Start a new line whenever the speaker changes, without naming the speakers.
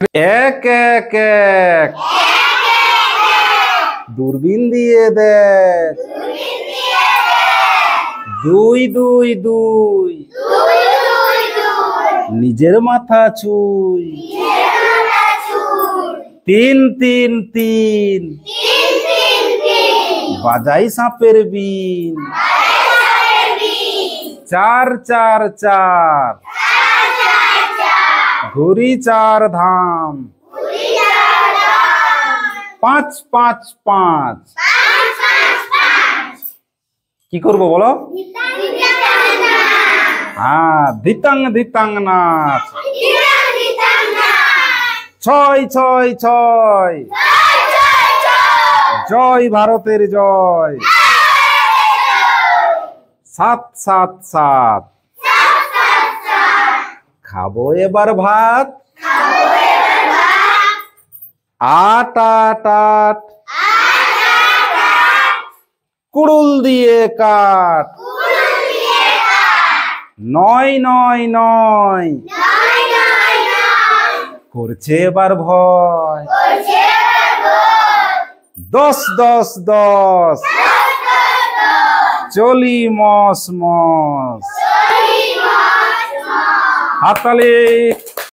এক এক এক, দূরবীন দিয়ে দেখ। দুই দুই দুই, নিজের মাথা চুই। তিন তিন তিন, বাজাই সাপের বিন। চার চার চার, ঘুরি চার ধাম। পাঁচ পাঁচ পাঁচ, কি করবো বলো? হ্যাঁ, ধিতাং ধিতাং নাচ। ছয় ছয় ছয়, জয় ভারতের জয়। সাত সাত সাত, খাবো এবার ভাত। আট আট আট, কুড়ুল দিয়ে কাট। নয় নয় নয়, করছে এবার ভয়। দশ দশ দশ, চলি মস মস। হাততালি।